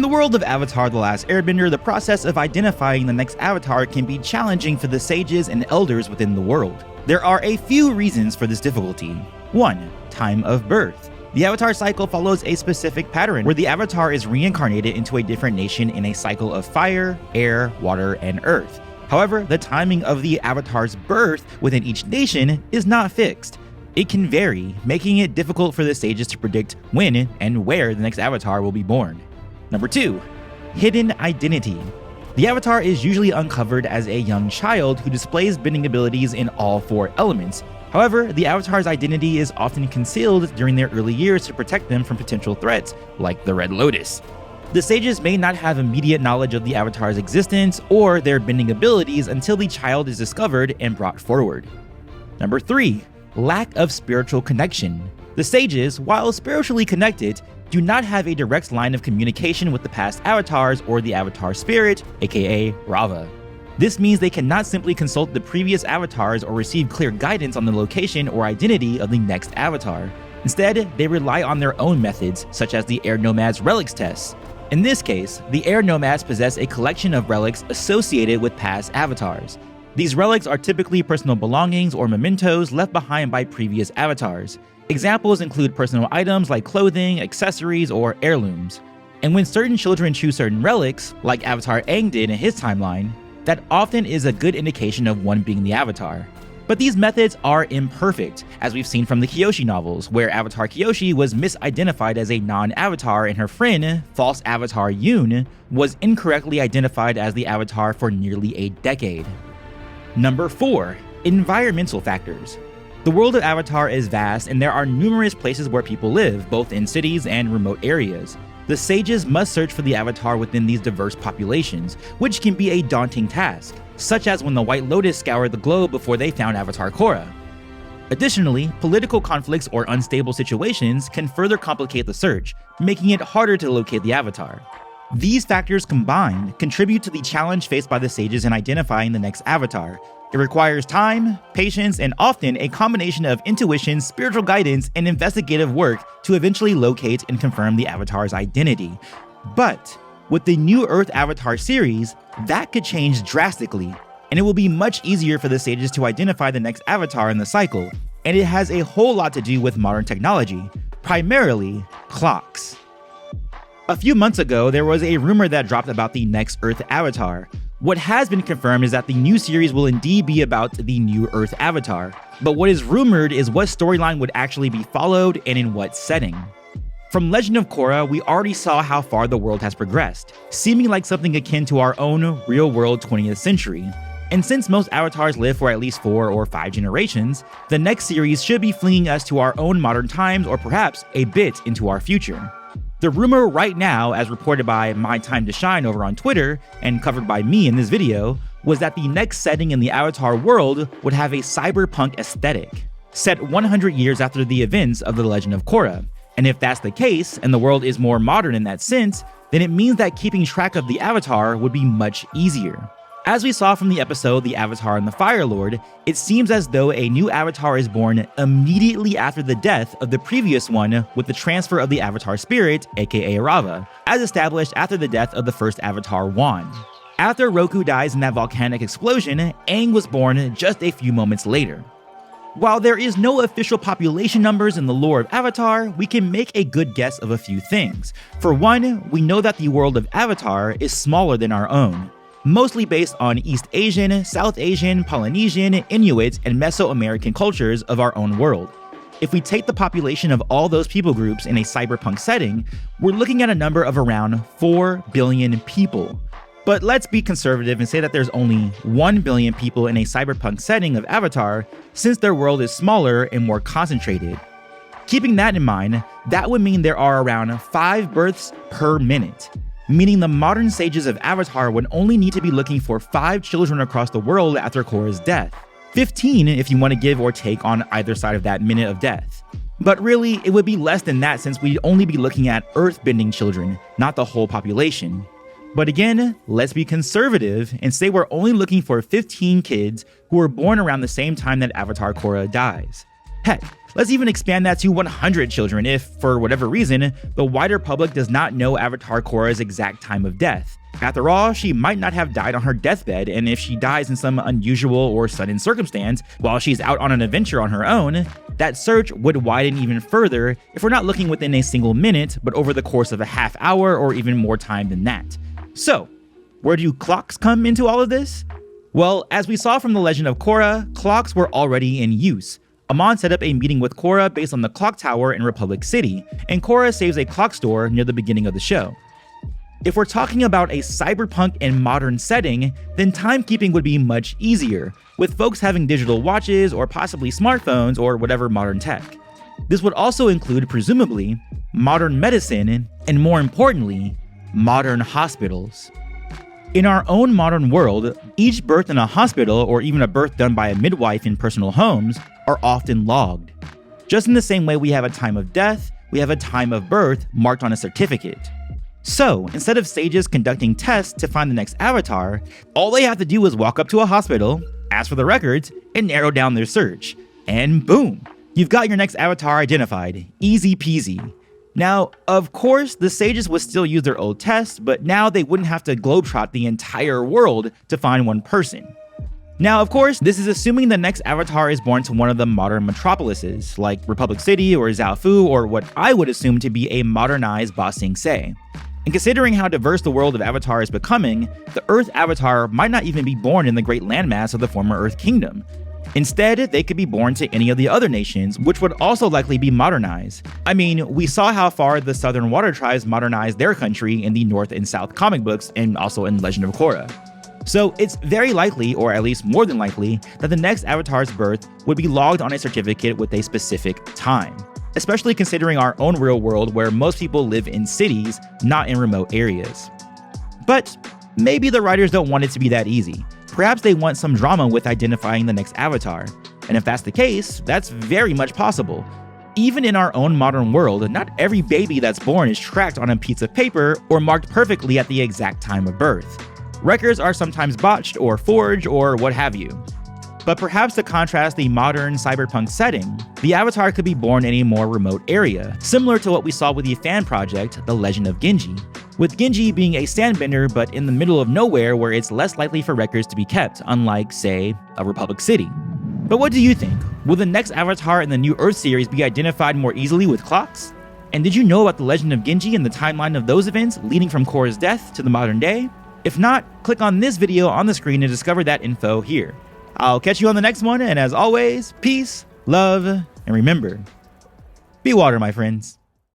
In the world of Avatar: The Last Airbender, the process of identifying the next avatar can be challenging for the sages and elders within the world. There are a few reasons for this difficulty. 1. Time of birth. The avatar cycle follows a specific pattern where the avatar is reincarnated into a different nation in a cycle of fire, air, water, and earth. However, the timing of the avatar's birth within each nation is not fixed. It can vary, making it difficult for the sages to predict when and where the next avatar will be born. Number 2. Hidden identity. The avatar is usually uncovered as a young child who displays bending abilities in all 4 elements. However, the avatar's identity is often concealed during their early years to protect them from potential threats, like the Red Lotus. The sages may not have immediate knowledge of the avatar's existence or their bending abilities until the child is discovered and brought forward. Number 3. Lack of spiritual connection. The sages, while spiritually connected, do not have a direct line of communication with the past avatars or the avatar spirit, aka Rava. This means they cannot simply consult the previous avatars or receive clear guidance on the location or identity of the next avatar. Instead, they rely on their own methods, such as the Air Nomad's relics tests. In this case, the Air Nomads possess a collection of relics associated with past avatars. These relics are typically personal belongings or mementos left behind by previous avatars. Examples include personal items like clothing, accessories, or heirlooms. And when certain children choose certain relics, like Avatar Aang did in his timeline, that often is a good indication of one being the avatar. But these methods are imperfect, as we've seen from the Kyoshi novels, where Avatar Kyoshi was misidentified as a non-avatar and her friend, false Avatar Yoon, was incorrectly identified as the avatar for nearly a decade. Number 4. Environmental factors. The world of Avatar is vast, and there are numerous places where people live, both in cities and remote areas. The sages must search for the avatar within these diverse populations, which can be a daunting task, such as when the White Lotus scoured the globe before they found Avatar Korra. Additionally, political conflicts or unstable situations can further complicate the search, making it harder to locate the avatar. These factors combined contribute to the challenge faced by the sages in identifying the next avatar. It requires time, patience, and often a combination of intuition, spiritual guidance, and investigative work to eventually locate and confirm the avatar's identity. But with the New Earth Avatar series, that could change drastically, and it will be much easier for the sages to identify the next avatar in the cycle, and it has a whole lot to do with modern technology, primarily clocks. A few months ago, there was a rumor that dropped about the next Earth Avatar. What has been confirmed is that the new series will indeed be about the New Earth Avatar, but what is rumored is what storyline would actually be followed and in what setting. From Legend of Korra, we already saw how far the world has progressed, seeming like something akin to our own real-world 20th century. And since most avatars live for at least 4 or 5 generations, the next series should be flinging us to our own modern times or perhaps a bit into our future. The rumor right now, as reported by My Time to Shine over on Twitter and covered by me in this video, was that the next setting in the Avatar world would have a cyberpunk aesthetic, set 100 years after the events of The Legend of Korra. And if that's the case, and the world is more modern in that sense, then it means that keeping track of the Avatar would be much easier. As we saw from the episode The Avatar and the Fire Lord, it seems as though a new avatar is born immediately after the death of the previous one with the transfer of the avatar spirit, aka Rava, as established after the death of the first avatar Wan. After Roku dies in that volcanic explosion, Aang was born just a few moments later. While there is no official population numbers in the lore of Avatar, we can make a good guess of a few things. For one, we know that the world of Avatar is smaller than our own, mostly based on East Asian, South Asian, Polynesian, Inuit, and Mesoamerican cultures of our own world. If we take the population of all those people groups in a cyberpunk setting, we're looking at a number of around 4 billion people. But let's be conservative and say that there's only 1 billion people in a cyberpunk setting of Avatar, since their world is smaller and more concentrated. Keeping that in mind, that would mean there are around 5 births per minute, meaning the modern sages of Avatar would only need to be looking for 5 children across the world after Korra's death. 15 if you want to give or take on either side of that minute of death. But really, it would be less than that since we'd only be looking at earth-bending children, not the whole population. But again, let's be conservative and say we're only looking for 15 kids who were born around the same time that Avatar Korra dies. Heck, Let's even expand that to 100 children if, for whatever reason, the wider public does not know Avatar Korra's exact time of death. After all, she might not have died on her deathbed, and if she dies in some unusual or sudden circumstance while she's out on an adventure on her own, that search would widen even further if we're not looking within a single minute, but over the course of a half hour or even more time than that. So, where do clocks come into all of this? Well, as we saw from The Legend of Korra, clocks were already in use. Amon set up a meeting with Korra based on the clock tower in Republic City, and Korra saves a clock store near the beginning of the show. If we're talking about a cyberpunk and modern setting, then timekeeping would be much easier, with folks having digital watches or possibly smartphones or whatever modern tech. This would also include, presumably, modern medicine, and more importantly, modern hospitals. In our own modern world, each birth in a hospital or even a birth done by a midwife in personal homes are often logged. Just in the same way we have a time of death, we have a time of birth marked on a certificate. So, instead of sages conducting tests to find the next avatar, all they have to do is walk up to a hospital, ask for the records, and narrow down their search. And boom! You've got your next avatar identified. Easy peasy. Now, of course, the sages would still use their old tests, but now they wouldn't have to globetrot the entire world to find one person. Now, of course, this is assuming the next avatar is born to one of the modern metropolises, like Republic City or Zaofu, or what I would assume to be a modernized Ba Sing Se. And considering how diverse the world of Avatar is becoming, the Earth Avatar might not even be born in the great landmass of the former Earth Kingdom. Instead, they could be born to any of the other nations, which would also likely be modernized. I mean, we saw how far the Southern Water Tribes modernized their country in the North and South comic books and also in Legend of Korra. So it's very likely, or at least more than likely, that the next Avatar's birth would be logged on a certificate with a specific time. Especially considering our own real world where most people live in cities, not in remote areas. But maybe the writers don't want it to be that easy. Perhaps they want some drama with identifying the next avatar. And if that's the case, that's very much possible. Even in our own modern world, not every baby that's born is tracked on a piece of paper or marked perfectly at the exact time of birth. Records are sometimes botched or forged or what have you. But perhaps to contrast the modern cyberpunk setting, the avatar could be born in a more remote area, similar to what we saw with the fan project, The Legend of Genji, with Genji being a sandbender but in the middle of nowhere where it's less likely for records to be kept, unlike, say, a Republic City. But what do you think? Will the next avatar in the New Earth series be identified more easily with clocks? And did you know about The Legend of Genji and the timeline of those events leading from Korra's death to the modern day? If not, click on this video on the screen to discover that info here. I'll catch you on the next one, and as always, peace, love, and remember, be water, my friends.